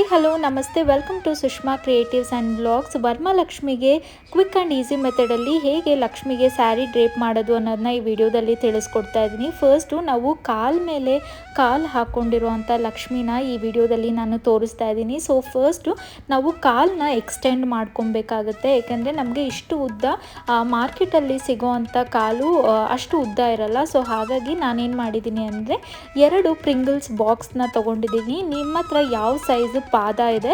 Hi hello ನಮಸ್ತೆ welcome to Sushma creatives and blogs. ವರಮಹಾಲಕ್ಷ್ಮಿಗೆ quick and easy ಮೆಥಡಲ್ಲಿ ಹೇಗೆ ಲಕ್ಷ್ಮಿಗೆ ಸ್ಯಾರಿ ಡ್ರೇಪ್ ಮಾಡೋದು ಅನ್ನೋದನ್ನ ಈ ವಿಡಿಯೋದಲ್ಲಿ ತಿಳಿಸ್ಕೊಡ್ತಾ ಇದ್ದೀನಿ. ಫಸ್ಟು ನಾವು ಮೇಲೆ ಕಾಲು ಹಾಕ್ಕೊಂಡಿರುವಂಥ ಲಕ್ಷ್ಮಿನ ಈ ವಿಡಿಯೋದಲ್ಲಿ ನಾನು ತೋರಿಸ್ತಾ ಇದ್ದೀನಿ. ಸೊ ಫಸ್ಟು ನಾವು ಕಾಲನ್ನ ಎಕ್ಸ್ಟೆಂಡ್ ಮಾಡ್ಕೊಬೇಕಾಗುತ್ತೆ, ಏಕೆಂದರೆ ನಮಗೆ ಇಷ್ಟು ಉದ್ದ ಮಾರ್ಕೆಟಲ್ಲಿ ಸಿಗೋವಂಥ ಕಾಲು ಅಷ್ಟು ಉದ್ದ ಇರಲ್ಲ. ಸೊ ಹಾಗಾಗಿ ನಾನೇನು ಮಾಡಿದ್ದೀನಿ ಅಂದರೆ 2 ಪ್ರಿಂಗಲ್ಸ್ ಬಾಕ್ಸ್ನ ತೊಗೊಂಡಿದ್ದೀನಿ. ನಿಮ್ಮ ಹತ್ರ ಯಾವ ಸೈಜ್ ಪಾದ ಇದೆ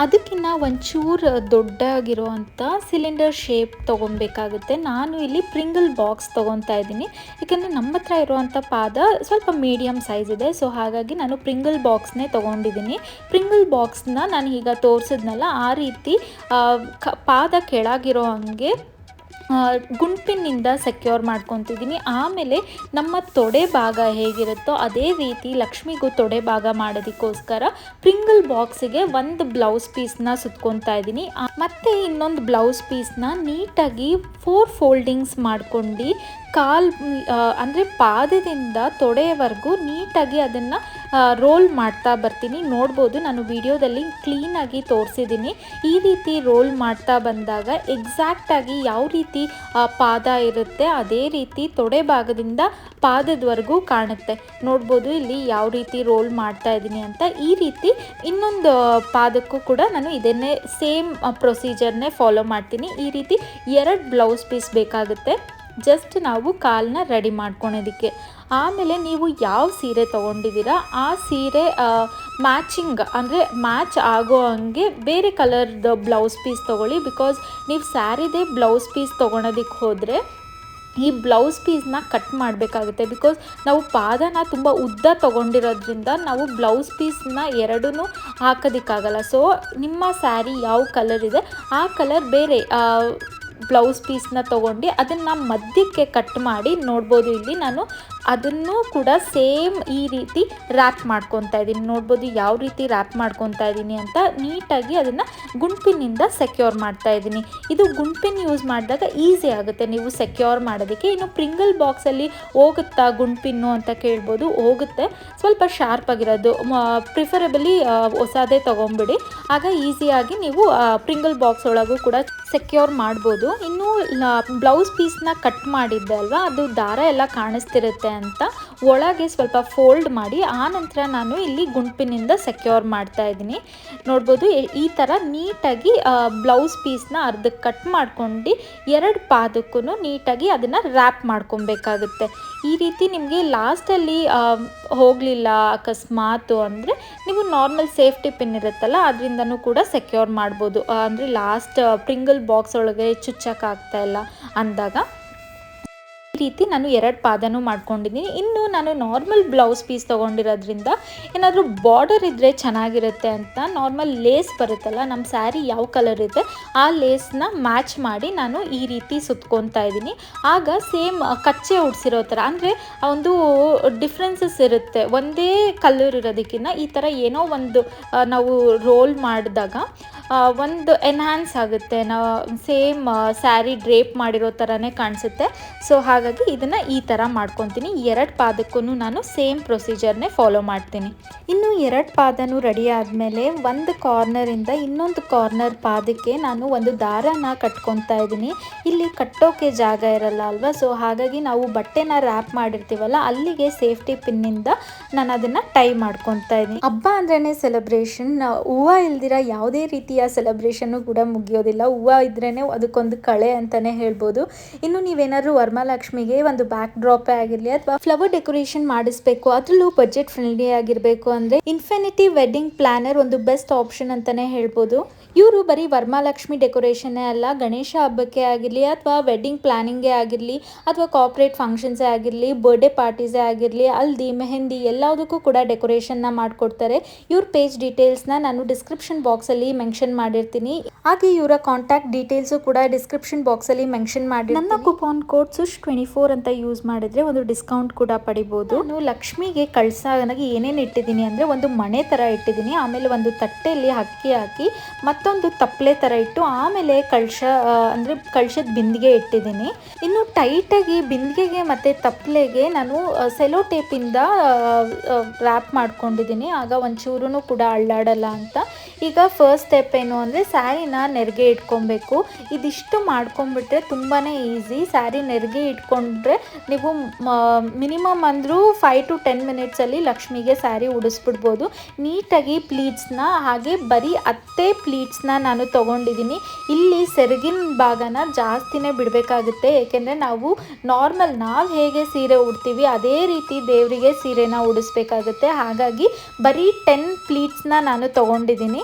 ಅದಕ್ಕಿಂತ ಒಂಚೂರು ದೊಡ್ಡಾಗಿರುವಂಥ ಸಿಲಿಂಡರ್ ಶೇಪ್ ತೊಗೊಬೇಕಾಗುತ್ತೆ. ನಾನು ಇಲ್ಲಿ ಪ್ರಿಂಗಲ್ ಬಾಕ್ಸ್ ತೊಗೊತಾ ಇದ್ದೀನಿ, ಏಕೆಂದರೆ ನಮ್ಮ ಹತ್ರ ಇರುವಂಥ ಪಾದ ಸ್ವಲ್ಪ ಮೀಡಿಯಮ್ ಸೈಜ್ ಇದೆ. ಸೊ ಹಾಗಾಗಿ ನಾನು ಪ್ರಿಂಗಲ್ ಬಾಕ್ಸ್ನೇ ತೊಗೊಂಡಿದ್ದೀನಿ. ಪ್ರಿಂಗಲ್ ಬಾಕ್ಸ್ನ ನಾನು ಈಗ ತೋರಿಸಿದ್ನಲ್ಲ ಆ ರೀತಿ ಪಾದ ಕೆಳಗಿರೋ ಹಂಗೆ ಗುಂಪಿನಿಂದ ಸೆಕ್ಯೂರ್ ಮಾಡ್ಕೊತಿದ್ದೀನಿ. ಆಮೇಲೆ ನಮ್ಮ ತೊಡೆ ಭಾಗ ಹೇಗಿರುತ್ತೋ ಅದೇ ರೀತಿ ಲಕ್ಷ್ಮಿಗೂ ತೊಡೆ ಭಾಗ ಮಾಡೋದಕ್ಕೋಸ್ಕರ ಪ್ರಿಂಗಲ್ ಬಾಕ್ಸಿಗೆ ಒಂದು ಬ್ಲೌಸ್ ಪೀಸ್ನ ಸುತ್ಕೊತಾ ಇದ್ದೀನಿ. ಮತ್ತು ಇನ್ನೊಂದು ಬ್ಲೌಸ್ ಪೀಸ್ನ ನೀಟಾಗಿ 4 ಫೋಲ್ಡಿಂಗ್ಸ್ ಮಾಡ್ಕೊಂಡು ಅಂದರೆ ಪಾದದಿಂದ ತೊಡೆಯವರೆಗೂ ನೀಟಾಗಿ ಅದನ್ನು ರೋಲ್ ಮಾಡ್ತಾ ಬರ್ತೀನಿ. ನೋಡ್ಬೋದು, ನಾನು ವಿಡಿಯೋದಲ್ಲಿ ಕ್ಲೀನಾಗಿ ತೋರಿಸಿದ್ದೀನಿ. ಈ ರೀತಿ ರೋಲ್ ಮಾಡ್ತಾ ಬಂದಾಗ ಎಕ್ಸಾಕ್ಟಾಗಿ ಯಾವ ರೀತಿ ಪಾದ ಇರುತ್ತೆ ಅದೇ ರೀತಿ ತೊಡೆ ಭಾಗದಿಂದ ಪಾದದವರೆಗೂ ಕಾಣುತ್ತೆ. ನೋಡ್ಬೋದು ಇಲ್ಲಿ ಯಾವ ರೀತಿ ರೋಲ್ ಮಾಡ್ತಾ ಇದ್ದೀನಿ ಅಂತ. ಈ ರೀತಿ ಇನ್ನೊಂದು ಪಾದಕ್ಕೂ ಕೂಡ ನಾನು ಇದನ್ನೇ ಸೇಮ್ ಪ್ರೊಸೀಜರ್ನೇ ಫಾಲೋ ಮಾಡ್ತೀನಿ. ಈ ರೀತಿ 2 ಬ್ಲೌಸ್ ಪೀಸ್ ಬೇಕಾಗುತ್ತೆ ಜಸ್ಟ್ ನಾವು ಕಾಲನ್ನ ರೆಡಿ ಮಾಡ್ಕೊಳೋದಕ್ಕೆ. ಆಮೇಲೆ ನೀವು ಯಾವ ಸೀರೆ ತೊಗೊಂಡಿದ್ದೀರಾ ಆ ಸೀರೆ ಮ್ಯಾಚಿಂಗ್ ಅಂದರೆ ಮ್ಯಾಚ್ ಆಗೋ ಹಂಗೆ ಬೇರೆ ಕಲರ್ದು ಬ್ಲೌಸ್ ಪೀಸ್ ತೊಗೊಳ್ಳಿ. ಬಿಕಾಸ್ ನೀವು ಸ್ಯಾರಿದೇ ಬ್ಲೌಸ್ ಪೀಸ್ ತೊಗೊಳೋದಕ್ಕೆ ಹೋದರೆ ಈ ಬ್ಲೌಸ್ ಪೀಸ್ನ ಕಟ್ ಮಾಡಬೇಕಾಗುತ್ತೆ. ಬಿಕಾಸ್ ನಾವು ಪಾದನ ತುಂಬ ಉದ್ದ ತೊಗೊಂಡಿರೋದ್ರಿಂದ ನಾವು ಬ್ಲೌಸ್ ಪೀಸ್ನ 2 ಹಾಕೋದಕ್ಕಾಗಲ್ಲ. ಸೊ ನಿಮ್ಮ ಸ್ಯಾರಿ ಯಾವ ಕಲರ್ ಇದೆ ಆ ಕಲರ್ ಬೇರೆ ಬ್ಲೌಸ್ ಪೀಸ್ನ ತೊಗೊಂಡು ಅದನ್ನು ಮಧ್ಯಕ್ಕೆ ಕಟ್ ಮಾಡಿ, ನೋಡ್ಬೋದು ಇಲ್ಲಿ ನಾನು ಅದನ್ನು ಕೂಡ ಸೇಮ್ ಈ ರೀತಿ ರ್ಯಾಪ್ ಮಾಡ್ಕೊತಾ ಇದ್ದೀನಿ. ನೋಡ್ಬೋದು ಯಾವ ರೀತಿ ರ್ಯಾಪ್ ಮಾಡ್ಕೊತಾ ಇದ್ದೀನಿ ಅಂತ. ನೀಟಾಗಿ ಅದನ್ನು ಗುಂಪಿನಿಂದ ಸೆಕ್ಯೂರ್ ಮಾಡ್ತಾ ಇದ್ದೀನಿ. ಇದು ಗುಂಪಿನ ಯೂಸ್ ಮಾಡಿದಾಗ ಈಸಿ ಆಗುತ್ತೆ ನೀವು ಸೆಕ್ಯೂರ್ ಮಾಡೋದಕ್ಕೆ. ಇನ್ನು ಪ್ರಿಂಗಲ್ ಬಾಕ್ಸಲ್ಲಿ ಹೋಗುತ್ತಾ ಗುಂಪಿನ್ನು ಅಂತ ಕೇಳ್ಬೋದು, ಹೋಗುತ್ತೆ. ಸ್ವಲ್ಪ ಶಾರ್ಪ್ ಆಗಿರೋದು ಪ್ರಿಫರಬಲಿ ಹೊಸದೇ ತೊಗೊಂಬಿಡಿ, ಆಗ ಈಸಿಯಾಗಿ ನೀವು ಪ್ರಿಂಗಲ್ ಬಾಕ್ಸ್ ಒಳಗೂ ಕೂಡ ಸೆಕ್ಯೂರ್ ಮಾಡ್ಬೋದು. ಇನ್ನು ಬ್ಲೌಸ್ ಪೀಸ್ನ ಕಟ್ ಮಾಡಿದ್ದೆ ಅಲ್ವಾ, ಅದು ದಾರ ಎಲ್ಲ ಕಾಣಿಸ್ತಿರುತ್ತೆ ಅಂತ ಒಳಗೆ ಸ್ವಲ್ಪ ಫೋಲ್ಡ್ ಮಾಡಿ ಆನಂತರ ನಾನು ಇಲ್ಲಿ ಗುಂಪಿನಿಂದ ಸೆಕ್ಯೂರ್ ಮಾಡ್ತಾ ಇದ್ದೀನಿ. ನೋಡ್ಬೋದು ಈ ಥರ ನೀಟಾಗಿ ಬ್ಲೌಸ್ ಪೀಸ್ನ ಅರ್ಧಕ್ಕೆ ಕಟ್ ಮಾಡ್ಕೊಂಡು 2 ಪಾದಕ್ಕೂ ನೀಟಾಗಿ ಅದನ್ನು ರ್ಯಾಪ್ ಮಾಡ್ಕೊಬೇಕಾಗುತ್ತೆ. ಈ ರೀತಿ ನಿಮಗೆ ಲಾಸ್ಟಲ್ಲಿ ಹೋಗಲಿಲ್ಲ ಅಕಸ್ಮಾತು ಅಂದರೆ ನೀವು ನಾರ್ಮಲ್ ಸೇಫ್ಟಿ ಪಿನ್ ಇರುತ್ತಲ್ಲ ಅದರಿಂದನೂ ಕೂಡ ಸೆಕ್ಯೂರ್ ಮಾಡ್ಬೋದು. ಅಂದರೆ ಲಾಸ್ಟ್ ಪ್ರಿಂಗಲ್ ಬಾಕ್ಸ್ ಒಳಗೆ ಚುಚ್ಚಕ್ಕಾಗ್ತಾ ಇಲ್ಲ ಅಂದಾಗ ಈ ರೀತಿ ನಾನು 2 ಪಾದನೂ ಮಾಡ್ಕೊಂಡಿದ್ದೀನಿ. ಇನ್ನು ನಾನು ನಾರ್ಮಲ್ ಬ್ಲೌಸ್ ಪೀಸ್ ತೊಗೊಂಡಿರೋದ್ರಿಂದ ಏನಾದರೂ ಬಾರ್ಡರ್ ಇದ್ದರೆ ಚೆನ್ನಾಗಿರುತ್ತೆ ಅಂತ ನಾರ್ಮಲ್ ಲೇಸ್ ಬರುತ್ತಲ್ಲ, ನಮ್ಮ ಸ್ಯಾರಿ ಯಾವ ಕಲರ್ ಇದೆ ಆ ಲೇಸ್ನ ಮ್ಯಾಚ್ ಮಾಡಿ ನಾನು ಈ ರೀತಿ ಸುತ್ಕೊತಾ ಇದ್ದೀನಿ. ಆಗ ಸೇಮ್ ಕಚ್ಚೆ ಉಡ್ಸಿರೋ ಥರ, ಅಂದರೆ ಒಂದು ಡಿಫ್ರೆನ್ಸಸ್ ಇರುತ್ತೆ. ಒಂದೇ ಕಲರ್ ಇರೋದಕ್ಕಿಂತ ಈ ಥರ ಏನೋ ಒಂದು ನಾವು ರೋಲ್ ಮಾಡಿದಾಗ ಒಂದು ಎನ್ಹ್ಯಾನ್ಸ್ ಆಗುತ್ತೆ, ನಾವು ಸೇಮ್ ಸ್ಯಾರಿ ಡ್ರೇಪ್ ಮಾಡಿರೋ ಥರನೇ ಕಾಣಿಸುತ್ತೆ. ಸೊ ಹಾಗಾಗಿ ಇದನ್ನು ಈ ಥರ ಮಾಡ್ಕೊತೀನಿ. 2 ಪಾದಕ್ಕೂ ನಾನು ಸೇಮ್ ಪ್ರೊಸೀಜರ್ನೇ ಫಾಲೋ ಮಾಡ್ತೀನಿ. ಇನ್ನು 2 ಪಾದನೂ ರೆಡಿ ಆದಮೇಲೆ ಒಂದು ಕಾರ್ನರಿಂದ ಇನ್ನೊಂದು ಕಾರ್ನರ್ ಪಾದಕ್ಕೆ ನಾನು ಒಂದು ದಾರನ ಕಟ್ಕೊತಾ ಇದ್ದೀನಿ. ಇಲ್ಲಿ ಕಟ್ಟೋಕೆ ಜಾಗ ಇರಲ್ಲ ಅಲ್ವಾ, ಸೊ ಹಾಗಾಗಿ ನಾವು ಬಟ್ಟೆನ ರ್ಯಾಪ್ ಮಾಡಿರ್ತೀವಲ್ಲ ಅಲ್ಲಿಗೆ ಸೇಫ್ಟಿ ಪಿನ್ನಿಂದ ನಾನು ಅದನ್ನು ಟೈ ಮಾಡ್ಕೊತಾ ಇದ್ದೀನಿ. ಹಬ್ಬ ಅಂದ್ರೇ ಸೆಲೆಬ್ರೇಷನ್, ಹೂವು ಇಲ್ದಿರ ಯಾವುದೇ ರೀತಿಯ ಸೆಲೆಬ್ರೇಷನ್ನು ಕೂಡ ಮುಗಿಯೋದಿಲ್ಲ. ಹೂವು ಇದ್ರೇ ಅದಕ್ಕೊಂದು ಕಳೆ ಅಂತಲೇ ಹೇಳ್ಬೋದು. ಇನ್ನು ನೀವೇನಾದ್ರು ವರಮಹಾಲಕ್ಷ್ಮಿಗೆ ಒಂದು ಬ್ಯಾಕ್ ಡ್ರಾಪೇ ಆಗಿರಲಿ ಅಥವಾ ಫ್ಲವರ್ ಡೆಕೋರೇಷನ್ ಮಾಡಿಸ್ಬೇಕು, ಅದರಲ್ಲೂ ಬಜೆಟ್ ಫ್ರೆಂಡ್ಲಿ ಆಗಿರಬೇಕು ಅಂದರೆ ಇನ್ಫಿನಿಟಿ ವೆಡ್ಡಿಂಗ್ ಪ್ಲಾನರ್ ಒಂದು ಬೆಸ್ಟ್ ಆಪ್ಷನ್ ಅಂತಲೇ ಹೇಳ್ಬೋದು. ಇವರು ಬರೀ ವರಮಹಾಲಕ್ಷ್ಮಿ ಡೆಕೋರೇಷನ್ನೇ ಅಲ್ಲ, ಗಣೇಶ ಹಬ್ಬಕ್ಕೆ ಆಗಿರಲಿ ಅಥವಾ ವೆಡ್ಡಿಂಗ್ ಪ್ಲಾನಿಂಗೇ ಆಗಿರಲಿ ಅಥವಾ ಕಾರ್ಪೊರೇಟ್ ಫಂಕ್ಷನ್ಸೇ ಆಗಿರಲಿ, ಬರ್ಡೇ ಪಾರ್ಟೀಸೇ ಆಗಿರಲಿ, ಹಲ್ದಿ ಮೆಹಂದಿ ಎಲ್ಲದಕ್ಕೂ ಕೂಡ ಡೆಕೋರೇಷನ್ನ ಮಾಡಿಕೊಡ್ತಾರೆ. ಇವ್ರ ಪೇಜ್ ಡೀಟೇಲ್ಸ್ನ ನಾನು ಡಿಸ್ಕ್ರಿಪ್ಷನ್ ಬಾಕ್ಸಲ್ಲಿ ಮೆನ್ಷನ್ ಮಾಡಿರ್ತೀನಿ. ಹಾಗೆ ಇವರ ಕಾಂಟ್ಯಾಕ್ಟ್ ಡೀಟೇಲ್ಸು ಕೂಡ ಡಿಸ್ಕ್ರಿಪ್ಷನ್ ಬಾಕ್ಸಲ್ಲಿ ಮೆನ್ಷನ್ ಮಾಡಿ. ನನ್ನ ಕೂಪನ್ ಕೋಡ್ SUSH20 24 ಅಂತ ಯೂಸ್ ಮಾಡಿದ್ರೆ ಒಂದು ಡಿಸ್ಕೌಂಟ್ ಕೂಡ ಪಡಿಬೋದು. ನಾನು ಲಕ್ಷ್ಮಿಗೆ ಕಳಸಾಗಿ ಏನೇನು ಇಟ್ಟಿದ್ದೀನಿ ಅಂದರೆ ಒಂದು ಮಣೆ ಥರ ಇಟ್ಟಿದ್ದೀನಿ, ಆಮೇಲೆ ಒಂದು ತಟ್ಟೆಯಲ್ಲಿ ಅಕ್ಕಿ ಹಾಕಿ ಮತ್ತೊಂದು ತಪ್ಪಲೆ ಥರ ಇಟ್ಟು ಆಮೇಲೆ ಅಂದರೆ ಕಳಶದ ಬಿಂದಿಗೆ ಇಟ್ಟಿದ್ದೀನಿ. ಇನ್ನು ಟೈಟಾಗಿ ಬಿಂದಿಗೆಗೆ ಮತ್ತು ತಪ್ಪಲೆಗೆ ನಾನು ಸೆಲೋ ಟೇಪಿಂದ ರ್ಯಾಪ್ ಮಾಡ್ಕೊಂಡಿದ್ದೀನಿ, ಆಗ ಒಂಚೂರು ಕೂಡ ಅಳ್ಳಾಡಲ್ಲ ಅಂತ. ಈಗ ಫಸ್ಟ್ ಸ್ಟೆಪ್ ಏನು ಅಂದರೆ ಸ್ಯಾರಿನ ನೆರಿಗೆ ಇಟ್ಕೊಬೇಕು. ಇದಿಷ್ಟು ಮಾಡ್ಕೊಂಡ್ಬಿಟ್ರೆ ತುಂಬಾ ಈಸಿ. ಸ್ಯಾರಿ ನೆರಿಗೆ ಇಟ್ಕೊಂಡ್ರೆ ನೀವು ಮಿನಿಮಮ್ ಅಂದರೂ 5 to 10 ಮಿನಿಟ್ಸಲ್ಲಿ ಲಕ್ಷ್ಮಿಗೆ ಸ್ಯಾರಿ ಉಡಿಸ್ಬಿಡ್ಬೋದು. ನೀಟಾಗಿ ಪ್ಲೀಟ್ಸ್ನ ಹಾಗೆ ಬರೀ 10 ಪ್ಲೀಟ್ಸ್ನ ನಾನು ತೊಗೊಂಡಿದ್ದೀನಿ. ಇಲ್ಲಿ ಸೆರಗಿನ ಭಾಗನ ಜಾಸ್ತಿನೇ ಬಿಡಬೇಕಾಗುತ್ತೆ, ಏಕೆಂದರೆ ನಾವು ಹೇಗೆ ಸೀರೆ ಉಡ್ತೀವಿ ಅದೇ ರೀತಿ ದೇವರಿಗೆ ಸೀರೆನ ಉಡಿಸ್ಬೇಕಾಗುತ್ತೆ. ಹಾಗಾಗಿ ಬರೀ 10 ಪ್ಲೀಟ್ಸ್ನ ನಾನು ತೊಗೊಂಡಿದ್ದೀನಿ.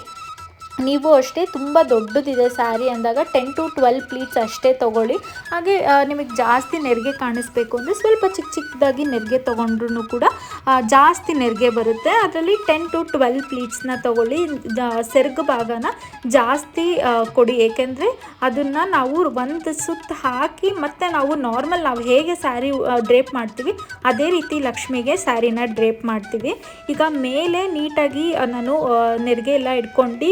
ನೀವು ಅಷ್ಟೇ ತುಂಬ ದೊಡ್ಡದಿದೆ ಸ್ಯಾರಿ ಅಂದಾಗ 10 to 12 ಪ್ಲೀಟ್ಸ್ ಅಷ್ಟೇ ತೊಗೊಳ್ಳಿ. ಹಾಗೆ ನಿಮಗೆ ಜಾಸ್ತಿ ನೆರಿಗೆ ಕಾಣಿಸ್ಬೇಕು ಅಂದರೆ ಸ್ವಲ್ಪ ಚಿಕ್ಕದಾಗಿ ನೆರಿಗೆ ತೊಗೊಂಡ್ರೂ ಕೂಡ ಜಾಸ್ತಿ ನೆರಿಗೆ ಬರುತ್ತೆ. ಅದರಲ್ಲಿ 10 to 12 ಪ್ಲೀಟ್ಸ್ನ ತೊಗೊಳ್ಳಿ. ಸೆರಗು ಭಾಗನ ಜಾಸ್ತಿ ಕೊಡಿ, ಏಕೆಂದರೆ ಅದನ್ನು ನಾವು ಒಂದು ಸುತ್ತು ಹಾಕಿ ಮತ್ತು ನಾವು ಹೇಗೆ ಸ್ಯಾರಿ ಡ್ರೇಪ್ ಮಾಡ್ತೀವಿ ಅದೇ ರೀತಿ ಲಕ್ಷ್ಮಿಗೆ ಸ್ಯಾರಿನ ಡ್ರೇಪ್ ಮಾಡ್ತೀವಿ. ಈಗ ಮೇಲೆ ನೀಟಾಗಿ ನಾನು ನೆರಿಗೆ ಎಲ್ಲ ಇಟ್ಕೊಂಡು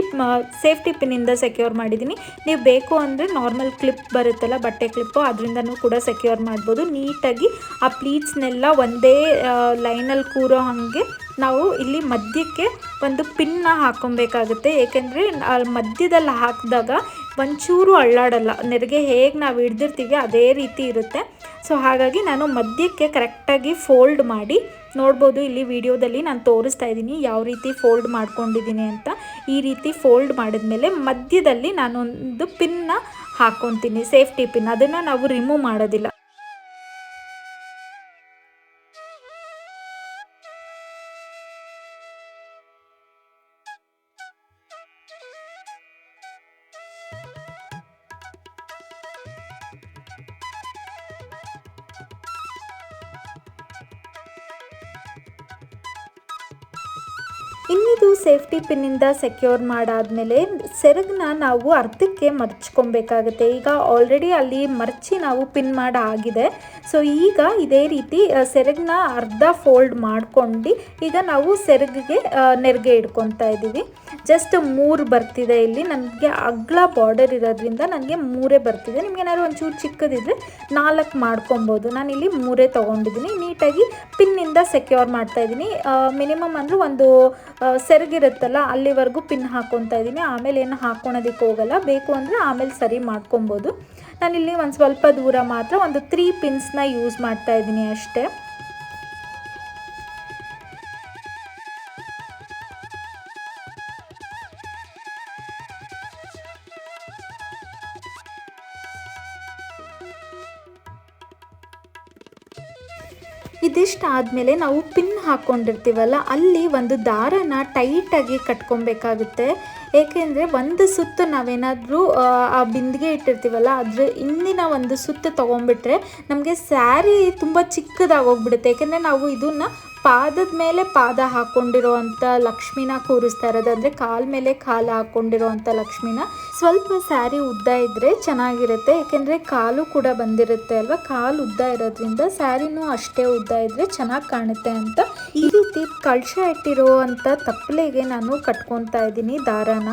ಸೇಫ್ಟಿ ಪಿನ್ನಿಂದ ಸೆಕ್ಯೂರ್ ಮಾಡಿದ್ದೀನಿ. ನೀವು ಬೇಕು ಅಂದರೆ ನಾರ್ಮಲ್ ಕ್ಲಿಪ್ ಬರುತ್ತಲ್ಲ, ಬಟ್ಟೆ ಕ್ಲಿಪ್ಪು, ಅದರಿಂದನೂ ಕೂಡ ಸೆಕ್ಯೂರ್ ಮಾಡ್ಬೋದು. ನೀಟಾಗಿ ಆ ಪ್ಲೀಟ್ಸ್ನೆಲ್ಲ ಒಂದೇ ಲೈನಲ್ಲಿ ಕೂರೋ ಹಾಗೆ ನಾವು ಇಲ್ಲಿ ಮಧ್ಯಕ್ಕೆ ಒಂದು ಪಿನ್ನ ಹಾಕ್ಕೊಬೇಕಾಗುತ್ತೆ, ಏಕೆಂದರೆ ಮಧ್ಯದಲ್ಲಿ ಹಾಕಿದಾಗ ಒಂಚೂರು ಅಳ್ಳಾಡಲ್ಲ. ನೆರಿಗೆ ಹೇಗೆ ನಾವು ಹಿಡ್ದಿರ್ತೀವಿ ಅದೇ ರೀತಿ ಇರುತ್ತೆ. ಸೊ ಹಾಗಾಗಿ ನಾನು ಮಧ್ಯಕ್ಕೆ ಕರೆಕ್ಟಾಗಿ ಫೋಲ್ಡ್ ಮಾಡಿ ನೋಡ್ಬೋದು. ಇಲ್ಲಿ ವಿಡಿಯೋದಲ್ಲಿ ನಾನು ತೋರಿಸ್ತಾ ಇದ್ದೀನಿ ಯಾವ ರೀತಿ ಫೋಲ್ಡ್ ಮಾಡ್ಕೊಂಡಿದ್ದೀನಿ ಅಂತ. ಈ ರೀತಿ ಫೋಲ್ಡ್ ಮಾಡಿದ್ಮೇಲೆ ಮಧ್ಯದಲ್ಲಿ ನಾನೊಂದು ಪಿನ್ನ ಹಾಕ್ಕೊತೀನಿ, ಸೇಫ್ಟಿ ಪಿನ್. ಅದನ್ನು ನಾವು ರಿಮೂವ್ ಮಾಡೋದಿಲ್ಲ. ಇನ್ನಿದು ಸೇಫ್ಟಿ ಪಿನ್ನಿಂದ ಸೆಕ್ಯೂರ್ ಮಾಡಾದಮೇಲೆ ಸೆರಗನ್ನ ನಾವು ಅರ್ಧಕ್ಕೆ ಮರ್ಚ್ಕೊಬೇಕಾಗುತ್ತೆ. ಈಗ ಆಲ್ರೆಡಿ ಅಲ್ಲಿ ಮರ್ಚಿ ನಾವು ಪಿನ್ ಆಗಿದೆ. ಸೊ ಈಗ ಇದೇ ರೀತಿ ಸೆರಗನ್ನ ಅರ್ಧ ಫೋಲ್ಡ್ ಮಾಡ್ಕೊಂಡು ಈಗ ನಾವು ಸೆರಗಿಗೆ ನೆರಿಗೆ ಇಡ್ಕೊತಾ ಇದ್ದೀವಿ. ಜಸ್ಟ್ 3 ಬರ್ತಿದೆ. ಇಲ್ಲಿ ನನಗೆ ಅಗ್ಲ ಬಾರ್ಡರ್ ಇರೋದ್ರಿಂದ ನನಗೆ 3 ಬರ್ತಿದೆ. ನಿಮ್ಗೆ ಏನಾದ್ರು ಒಂಚೂರು ಚಿಕ್ಕದಿದ್ರೆ 4 ಮಾಡ್ಕೊಬೋದು. ನಾನಿಲ್ಲಿ 3 ತೊಗೊಂಡಿದ್ದೀನಿ. ನೀಟಾಗಿ ಪಿನ್ನಿಂದ ಸೆಕ್ಯೂರ್ ಮಾಡ್ತಾ ಇದ್ದೀನಿ. ಮಿನಿಮಮ್ ಅಂದರೆ ಒಂದು ಸೆರಗಿರುತ್ತಲ್ಲ ಅಲ್ಲಿವರೆಗೂ ಪಿನ್ ಹಾಕ್ಕೊತಾ ಇದ್ದೀನಿ. ಆಮೇಲೆ ಏನು ಹಾಕ್ಕೊಳೋದಕ್ಕೆ ಹೋಗಲ್ಲ, ಬೇಕು ಅಂದರೆ ಆಮೇಲೆ ಸರಿ ಮಾಡ್ಕೊಬೋದು. ನಾನಿಲ್ಲಿ ಒಂದು ಸ್ವಲ್ಪ ದೂರ ಮಾತ್ರ ಒಂದು 3 ಪಿನ್ಸ್ನ ಯೂಸ್ ಮಾಡ್ತಾ ಇದ್ದೀನಿ ಅಷ್ಟೇ. ಇದಿಷ್ಟು ಆದಮೇಲೆ ನಾವು ಪಿನ್ ಹಾಕ್ಕೊಂಡಿರ್ತೀವಲ್ಲ ಅಲ್ಲಿ ಒಂದು ದಾರನ ಟೈಟಾಗಿ ಕಟ್ಕೊಬೇಕಾಗುತ್ತೆ. ಏಕೆಂದರೆ ಒಂದು ಸುತ್ತು ನಾವೇನಾದರೂ ಆ ಬಿಂದಿಗೆ ಇಟ್ಟಿರ್ತೀವಲ್ಲ ಅದ್ರ ಹಿಂದಿನ ಒಂದು ಸುತ್ತು ತೊಗೊಂಡ್ಬಿಟ್ರೆ ನಮಗೆ ಸ್ಯಾರಿ ತುಂಬ ಚಿಕ್ಕದಾಗೋಗ್ಬಿಡುತ್ತೆ. ಏಕೆಂದರೆ ನಾವು ಇದನ್ನು ಪಾದದ ಮೇಲೆ ಪಾದ ಹಾಕ್ಕೊಂಡಿರೋ ಅಂಥ ಲಕ್ಷ್ಮಿನ ಕೂರಿಸ್ತಾ ಇರೋದು, ಅಂದರೆ ಕಾಲ ಮೇಲೆ ಕಾಲು ಹಾಕ್ಕೊಂಡಿರೋ ಅಂಥ ಲಕ್ಷ್ಮಿನ. ಸ್ವಲ್ಪ ಸ್ಯಾರಿ ಉದ್ದ ಇದ್ದರೆ ಚೆನ್ನಾಗಿರುತ್ತೆ, ಏಕೆಂದರೆ ಕಾಲು ಕೂಡ ಬಂದಿರುತ್ತೆ ಅಲ್ವಾ. ಕಾಲು ಉದ್ದ ಇರೋದ್ರಿಂದ ಸ್ಯಾರಿನೂ ಅಷ್ಟೇ ಉದ್ದ ಇದ್ದರೆ ಚೆನ್ನಾಗಿ ಕಾಣುತ್ತೆ ಅಂತ ಈ ರೀತಿ ಕಳಶ ಇಟ್ಟಿರೋ ಅಂಥ ತಪ್ಪಲೆಗೆ ನಾನು ಕಟ್ಕೊತಾ ಇದ್ದೀನಿ ದಾರನ.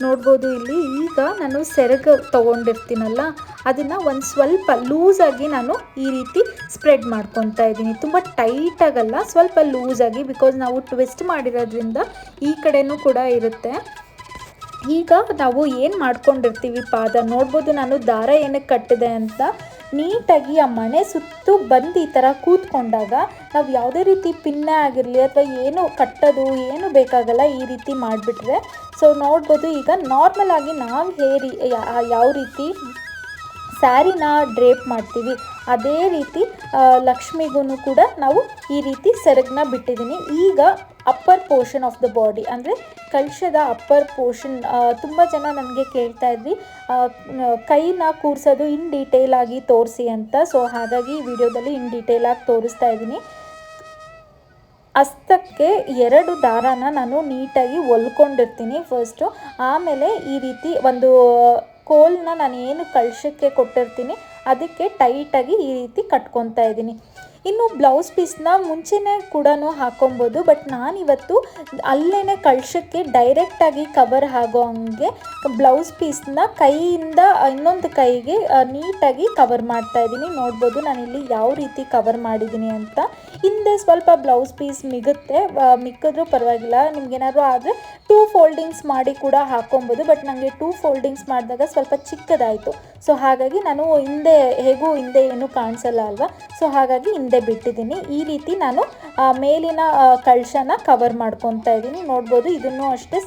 ನೋಡ್ಬೋದು ಇಲ್ಲಿ. ಈಗ ನಾನು ಸೆರಗು ತೊಗೊಂಡಿರ್ತೀನಲ್ಲ ಅದನ್ನು ಒಂದು ಸ್ವಲ್ಪ ಲೂಸಾಗಿ ನಾನು ಈ ರೀತಿ ಸ್ಪ್ರೆಡ್ ಮಾಡ್ಕೊತಾ ಇದ್ದೀನಿ. ತುಂಬ ಟೈಟಾಗಲ್ಲ, ಸ್ವಲ್ಪ ಲೂಸಾಗಿ, ಬಿಕಾಸ್ ನಾವು ಟ್ವಿಸ್ಟ್ ಮಾಡಿರೋದ್ರಿಂದ ಈ ಕಡೆನೂ ಕೂಡ ಇರುತ್ತೆ. ಈಗ ನಾವು ಏನು ಮಾಡ್ಕೊಂಡಿರ್ತೀವಿ ಪಾದ ನೋಡ್ಬೋದು. ನಾನು ದಾರ ಏನಕ್ಕೆ ಕಟ್ಟಿದೆ ಅಂತ ನೀಟಾಗಿ ಆ ಮಣೆ ಸುತ್ತು ಬಂದು ಈ ಥರ ಕೂತ್ಕೊಂಡಾಗ ನಾವು ಯಾವುದೇ ರೀತಿ ಪಿನ್ನೇ ಆಗಿರಲಿ ಅಥವಾ ಏನು ಕಟ್ಟೋದು ಏನು ಬೇಕಾಗಲ್ಲ, ಈ ರೀತಿ ಮಾಡಿಬಿಟ್ರೆ. ಸೊ ನೋಡ್ಬೋದು ಈಗ ನಾರ್ಮಲ್ ಆಗಿ ನಾವು ಯಾವ ರೀತಿ ಸ್ಯಾರಿನ ಡ್ರೇಪ್ ಮಾಡ್ತೀವಿ ಅದೇ ರೀತಿ ಲಕ್ಷ್ಮಿಗೂ ಕೂಡ ನಾವು ಈ ರೀತಿ ಸೆರಗನ್ನ ಬಿಟ್ಟಿದ್ದೀನಿ. ಈಗ upper portion of the body ಅಂದರೆ ಕಳಶದ ಅಪ್ಪರ್ ಪೋರ್ಷನ್ ತುಂಬ ಜನ ನನಗೆ ಕೇಳ್ತಾ ಇದ್ವಿ ಕೈನ ಕೂರಿಸೋದು ಇನ್ ಡೀಟೇಲ್ ಆಗಿ ತೋರಿಸಿ ಅಂತ. ಸೊ ಹಾಗಾಗಿ ಈ ವಿಡಿಯೋದಲ್ಲಿ ಇನ್ ಡೀಟೇಲ್ ಆಗಿ ತೋರಿಸ್ತಾ ಇದ್ದೀನಿ. ಹಸ್ತಕ್ಕೆ 2 ದಾರಾನ ನಾನು ನೀಟಾಗಿ ಹೊಲ್ಕೊಂಡಿರ್ತೀನಿ ಫಸ್ಟು. ಆಮೇಲೆ ಈ ರೀತಿ ಒಂದು ಕೋಲನ್ನ ನಾನು ಏನು ಕಳಶಕ್ಕೆ ಕೊಟ್ಟಿರ್ತೀನಿ ಅದಕ್ಕೆ ಟೈಟಾಗಿ ಈ ರೀತಿ ಕಟ್ಕೊತಾ ಇದ್ದೀನಿ. ಇನ್ನು ಬ್ಲೌಸ್ ಪೀಸ್ನ ಮುಂಚೆನೇ ಕೂಡ ಹಾಕೊಬೋದು, ಬಟ್ ನಾನಿವತ್ತು ಅಲ್ಲೇ ಕಳಶಕ್ಕೆ ಡೈರೆಕ್ಟಾಗಿ ಕವರ್ ಆಗೋ ಹಂಗೆ ಬ್ಲೌಸ್ ಪೀಸ್ನ ಕೈಯಿಂದ ಇನ್ನೊಂದು ಕೈಗೆ ನೀಟಾಗಿ ಕವರ್ ಮಾಡ್ತಾ ಇದ್ದೀನಿ. ನೋಡ್ಬೋದು ನಾನಿಲ್ಲಿ ಯಾವ ರೀತಿ ಕವರ್ ಮಾಡಿದ್ದೀನಿ ಅಂತ. ಹಿಂದೆ ಸ್ವಲ್ಪ ಬ್ಲೌಸ್ ಪೀಸ್ ಮಿಕ್ಕಿದ್ರೂ ಪರವಾಗಿಲ್ಲ, ನಿಮ್ಗೇನಾದ್ರು ಆದರೆ 2 ಫೋಲ್ಡಿಂಗ್ಸ್ ಮಾಡಿ ಕೂಡ ಹಾಕೊಬೋದು, ಬಟ್ ನನಗೆ 2 ಫೋಲ್ಡಿಂಗ್ಸ್ ಮಾಡಿದಾಗ ಸ್ವಲ್ಪ ಚಿಕ್ಕದಾಯಿತು. ಸೊ ಹಾಗಾಗಿ ನಾನು ಹಿಂದೆ ಏನು ಕಾಣಿಸಲ್ಲ ಅಲ್ವಾ, ಸೊ ಹಾಗಾಗಿ ಹಿಂದೆ ಬಿಟ್ಟಿದ್ದೀನಿ. ಈ ರೀತಿ ನಾನು ಮೇಲಿನ ಕಳಶನ ಕವರ್ ಮಾಡ್ಕೊತಾ ಇದ್ದೀನಿ. ನೋಡ್ಬೋದು ಇದನ್ನು ಅಷ್ಟೇ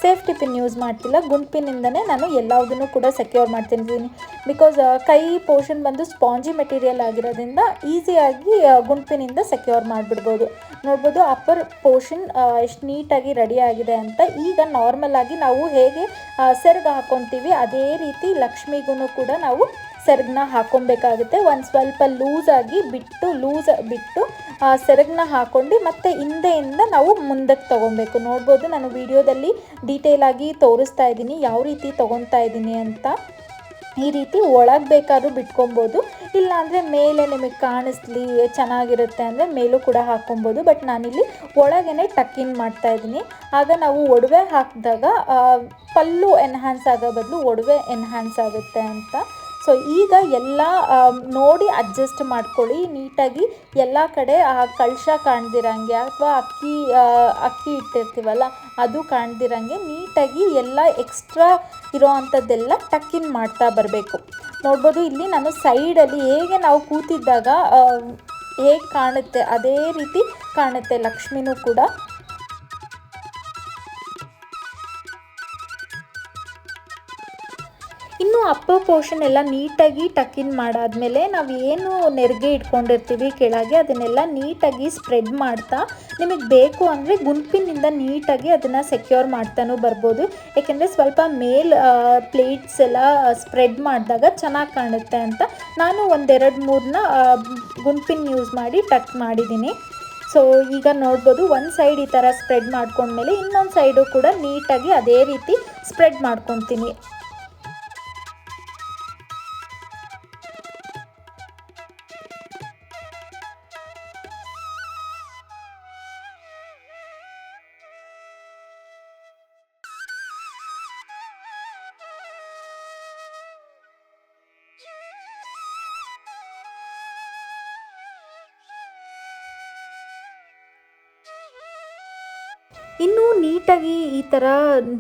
ಸೇಫ್ಟಿ ಪಿನ್ ಯೂಸ್ ಮಾಡ್ತಿಲ್ಲ, ಗುಂಡ್ ಪಿನ್ನಿಂದನೇ ನಾನು ಎಲ್ಲದನ್ನು ಕೂಡ ಸೆಕ್ಯೂರ್ ಮಾಡ್ತಿದ್ದೀನಿ. ಬಿಕಾಸ್ ಕೈ ಪೋರ್ಷನ್ ಬಂದು ಸ್ಪಾಂಜಿ ಮೆಟೀರಿಯಲ್ ಆಗಿರೋದ್ರಿಂದ ಈಸಿಯಾಗಿ ಗುಂಡ್ ಪಿನ್ನಿಂದ ಸೆಕ್ಯೂರ್ ಮಾಡಿಬಿಡ್ಬೋದು. ನೋಡ್ಬೋದು ಅಪ್ಪರ್ ಪೋರ್ಷನ್ ಎಷ್ಟು ನೀಟಾಗಿ ರೆಡಿ ಆಗಿದೆ ಅಂತ. ಈಗ ನಾರ್ಮಲ್ ಆಗಿ ನಾವು ಹೇಗೆ ಸೆರಗು ಹಾಕ್ಕೊತೀವಿ ಅದೇ ರೀತಿ ಲಕ್ಷ್ಮಿಗೂ ಕೂಡ ನಾವು ಸೆರಗನ್ನ ಹಾಕ್ಕೊಬೇಕಾಗುತ್ತೆ. ಒಂದು ಸ್ವಲ್ಪ ಲೂಸ್ ಬಿಟ್ಟು ಸೆರಗನ್ನ ಹಾಕ್ಕೊಂಡು ಮತ್ತೆ ಹಿಂದೆಯಿಂದ ನಾವು ಮುಂದಕ್ಕೆ ತೊಗೊಬೇಕು. ನೋಡ್ಬೋದು ನಾನು ವಿಡಿಯೋದಲ್ಲಿ ಡೀಟೇಲ್ ಆಗಿ ತೋರಿಸ್ತಾ ಇದ್ದೀನಿ ಯಾವ ರೀತಿ ತೊಗೊತಾ ಇದ್ದೀನಿ ಅಂತ. ಈ ರೀತಿ ಒಳಗೆ ಬೇಕಾದ್ರೂ ಬಿಟ್ಕೊಬೋದು, ಇಲ್ಲಾಂದರೆ ಮೇಲೆ ನಿಮಗೆ ಕಾಣಿಸ್ಲಿ ಚೆನ್ನಾಗಿರುತ್ತೆ ಅಂದರೆ ಮೇಲೂ ಕೂಡ ಹಾಕ್ಕೊಬೋದು. ಬಟ್ ನಾನಿಲ್ಲಿ ಒಳಗೇ ಟಕ್ಕಿನ್ ಮಾಡ್ತಾಯಿದ್ದೀನಿ. ಆಗ ನಾವು ಒಡವೆ ಹಾಕಿದಾಗ ಪಲ್ಲು ಎನ್ಹ್ಯಾನ್ಸ್ ಆಗೋ ಬದಲು ಒಡವೆ ಎನ್ಹ್ಯಾನ್ಸ್ ಆಗುತ್ತೆ ಅಂತ. ಸೊ ಈಗ ಎಲ್ಲ ನೋಡಿ ಅಡ್ಜಸ್ಟ್ ಮಾಡ್ಕೊಳ್ಳಿ ನೀಟಾಗಿ. ಎಲ್ಲ ಕಡೆ ಆ ಕಳಶ ಕಾಣ್ದಿರಂಗೆ ಅಥವಾ ಅಕ್ಕಿ ಇಟ್ಟಿರ್ತೀವಲ್ಲ ಅದು ಕಾಣ್ದಿರಂಗೆ ನೀಟಾಗಿ ಎಲ್ಲ ಎಕ್ಸ್ಟ್ರಾ ಇರೋ ಅಂಥದ್ದೆಲ್ಲ ಟಕ್ಕಿನ್ ಮಾಡ್ತಾ ಬರಬೇಕು. ನೋಡ್ಬೋದು ಇಲ್ಲಿ ನಾನು ಸೈಡಲ್ಲಿ ಹೇಗೆ ನಾವು ಕೂತಿದ್ದಾಗ ಹೇಗೆ ಕಾಣುತ್ತೆ ಅದೇ ರೀತಿ ಕಾಣುತ್ತೆ ಲಕ್ಷ್ಮಿನೂ ಕೂಡ. ಇನ್ನು ಅಪ್ಪರ್ ಪೋರ್ಷನ್ ಎಲ್ಲ ನೀಟಾಗಿ ಟಕ್ಕಿನ್ ಮಾಡಾದಮೇಲೆ ನಾವು ಏನು ನೆರಿಗೆ ಇಟ್ಕೊಂಡಿರ್ತೀವಿ ಕೆಳಗೆ ಅದನ್ನೆಲ್ಲ ನೀಟಾಗಿ ಸ್ಪ್ರೆಡ್ ಮಾಡ್ತಾ, ನಿಮಗೆ ಬೇಕು ಅಂದರೆ ಗುಂಪಿನಿಂದ ನೀಟಾಗಿ ಅದನ್ನು ಸೆಕ್ಯೂರ್ ಮಾಡ್ತಾನೂ ಬರ್ಬೋದು. ಏಕೆಂದರೆ ಸ್ವಲ್ಪ ಪ್ಲೇಟ್ಸ್ ಎಲ್ಲ ಸ್ಪ್ರೆಡ್ ಮಾಡಿದಾಗ ಚೆನ್ನಾಗಿ ಕಾಣುತ್ತೆ ಅಂತ ನಾನು 1-2-3ನ ಗುಂಪಿನ ಯೂಸ್ ಮಾಡಿ ಟಕ್ ಮಾಡಿದ್ದೀನಿ. ಸೊ ಈಗ ನೋಡ್ಬೋದು ಒಂದು ಸೈಡ್ ಈ ಥರ ಸ್ಪ್ರೆಡ್ ಮಾಡ್ಕೊಂಡ್ಮೇಲೆ ಇನ್ನೊಂದು ಸೈಡು ಕೂಡ ನೀಟಾಗಿ ಅದೇ ರೀತಿ ಸ್ಪ್ರೆಡ್ ಮಾಡ್ಕೊತೀನಿ. ಇನ್ನು ನೀಟಾಗಿ ಈ ಥರ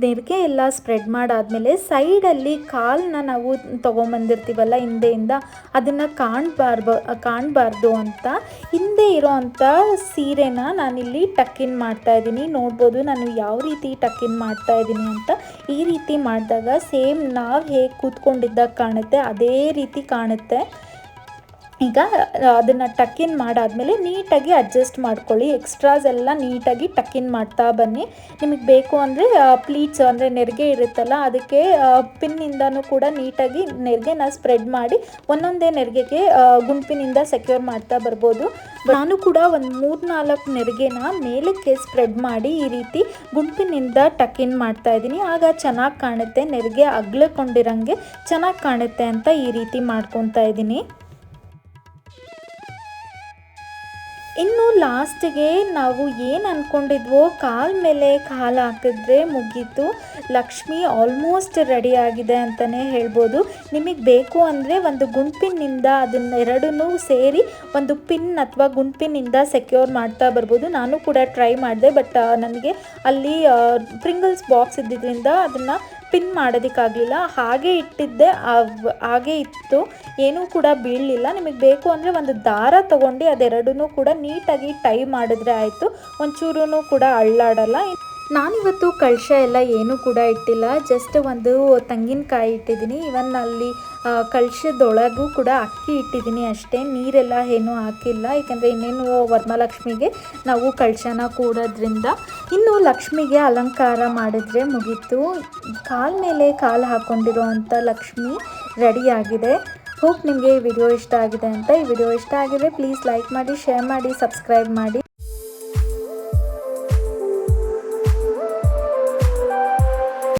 ನೆರಿಗೆ ಎಲ್ಲ ಸ್ಪ್ರೆಡ್ ಮಾಡಾದಮೇಲೆ ಸೈಡಲ್ಲಿ ಕಾಲನ್ನ ನಾವು ತೊಗೊಂಬಂದಿರ್ತೀವಲ್ಲ ಹಿಂದೆಯಿಂದ, ಅದನ್ನು ಕಾಣಬಾರ್ದು ಅಂತ ಹಿಂದೆ ಇರೋ ಅಂಥ ಸೀರೆನ ನಾನಿಲ್ಲಿ ಟಕ್ಕಿನ್ ಮಾಡ್ತಾಯಿದ್ದೀನಿ. ನೋಡ್ಬೋದು ನಾನು ಯಾವ ರೀತಿ ಟಕ್ಕಿನ್ ಮಾಡ್ತಾಯಿದ್ದೀನಿ ಅಂತ. ಈ ರೀತಿ ಮಾಡಿದಾಗ ಸೇಮ್ ನಾವು ಹೇಗೆ ಕೂತ್ಕೊಂಡಿದ್ದಾಗ ಕಾಣುತ್ತೆ ಅದೇ ರೀತಿ ಕಾಣುತ್ತೆ. ಈಗ ಅದನ್ನು ಟಕ್ಕಿನ್ ಮಾಡಾದಮೇಲೆ ನೀಟಾಗಿ ಅಡ್ಜಸ್ಟ್ ಮಾಡ್ಕೊಳ್ಳಿ. ಎಕ್ಸ್ಟ್ರಾಸ್ ಎಲ್ಲ ನೀಟಾಗಿ ಟಕ್ಕಿನ್ ಮಾಡ್ತಾ ಬನ್ನಿ. ನಿಮಗೆ ಬೇಕು ಅಂದರೆ ಪ್ಲೀಟ್ಸ್ ಅಂದರೆ ನೆರಿಗೆ ಇರುತ್ತಲ್ಲ ಅದಕ್ಕೆ ಪಿನ್ನಿಂದನೂ ಕೂಡ ನೀಟಾಗಿ ನೆರಿಗೆನ ಸ್ಪ್ರೆಡ್ ಮಾಡಿ ಒಂದೊಂದೇ ನೆರಿಗೆಗೆ ಗುಂಪಿನಿಂದ ಸೆಕ್ಯೂರ್ ಮಾಡ್ತಾ ಬರ್ಬೋದು. ನಾನು ಕೂಡ ಒಂದು 3-4 ನೆರಿಗೆನ ಮೇಲಕ್ಕೆ ಸ್ಪ್ರೆಡ್ ಮಾಡಿ ಈ ರೀತಿ ಗುಂಪಿನಿಂದ ಟಕ್ಕಿನ್ ಮಾಡ್ತಾಯಿದ್ದೀನಿ. ಆಗ ಚೆನ್ನಾಗಿ ಕಾಣುತ್ತೆ, ನೆರಿಗೆ ಅಗ್ಲಕೊಂಡಿರಂಗೆ ಚೆನ್ನಾಗಿ ಕಾಣುತ್ತೆ ಅಂತ ಈ ರೀತಿ ಮಾಡ್ಕೊತಾ ಇದ್ದೀನಿ. ಇನ್ನು ಲಾಸ್ಟಿಗೆ ನಾವು ಏನು ಅಂದ್ಕೊಂಡಿದ್ವೋ ಕಾಲ ಮೇಲೆ ಕಾಲು ಹಾಕಿದ್ರೆ ಮುಗೀತು, ಲಕ್ಷ್ಮಿ ಆಲ್ಮೋಸ್ಟ್ ರೆಡಿ ಆಗಿದೆ ಅಂತಲೇ ಹೇಳ್ಬೋದು. ನಿಮಗೆ ಬೇಕು ಅಂದರೆ ಒಂದು ಗುಂಪಿನಿಂದ ಅದನ್ನೆರಡನ್ನೂ ಸೇರಿ ಒಂದು ಪಿನ್ ಅಥವಾ ಗುಂಪಿನಿಂದ ಸೆಕ್ಯೂರ್ ಮಾಡ್ತಾ ಬರ್ಬೋದು. ನಾನು ಕೂಡ ಟ್ರೈ ಮಾಡಿದೆ, ಬಟ್ ನನಗೆ ಅಲ್ಲಿ ಪ್ರಿಂಗಲ್ಸ್ ಬಾಕ್ಸ್ ಇದ್ದಿದ್ದರಿಂದ ಅದನ್ನು ಪಿನ್ ಮಾಡೋದಕ್ಕಾಗಲಿಲ್ಲ. ಹಾಗೆ ಇಟ್ಟಿದ್ದೆ, ಹಾಗೆ ಇತ್ತು, ಏನೂ ಕೂಡ ಬೀಳಲಿಲ್ಲ. ನಿಮಗೆ ಬೇಕು ಅಂದರೆ ಒಂದು ದಾರ ತೊಗೊಂಡು ಅದೆರಡನ್ನೂ ಕೂಡ ನೀಟಾಗಿ ಟೈ ಮಾಡಿದ್ರೆ ಆಯಿತು, ಒಂಚೂರೂ ಕೂಡ ಅಳ್ಳಾಡಲ್ಲ. ನಾನಿವತ್ತು ಕಳಶ ಎಲ್ಲ ಏನೂ ಕೂಡ ಇಟ್ಟಿಲ್ಲ, ಜಸ್ಟ್ ಒಂದು ತೆಂಗಿನಕಾಯಿ ಇಟ್ಟಿದ್ದೀನಿ. ಇವನ್ ಅಲ್ಲಿ ಕಳಶದೊಳಗೂ ಕೂಡ ಅಕ್ಕಿ ಇಟ್ಟಿದ್ದೀನಿ ಅಷ್ಟೇ, ನೀರೆಲ್ಲ ಏನೂ ಹಾಕಿಲ್ಲ. ಏಕೆಂದರೆ ಇನ್ನೇನು ವರಮಹಾಲಕ್ಷ್ಮಿಗೆ ನಾವು ಕಳಶನ ಕೂಡೋದ್ರಿಂದ. ಇನ್ನು ಲಕ್ಷ್ಮಿಗೆ ಅಲಂಕಾರ ಮಾಡಿದ್ರೆ ಮುಗೀತು. ಕಾಲ ಮೇಲೆ ಕಾಲು ಹಾಕ್ಕೊಂಡಿರೋ ಅಂಥ ಲಕ್ಷ್ಮಿ ರೆಡಿಯಾಗಿದೆ. ಹೋಪ್ ನಿಮಗೆ ಈ ವಿಡಿಯೋ ಇಷ್ಟ ಆಗಿದೆ ಅಂತ. ಈ ವಿಡಿಯೋ ಇಷ್ಟ ಆಗಿದ್ರೆ ಪ್ಲೀಸ್ ಲೈಕ್ ಮಾಡಿ, ಶೇರ್ ಮಾಡಿ, ಸಬ್ಸ್ಕ್ರೈಬ್ ಮಾಡಿ.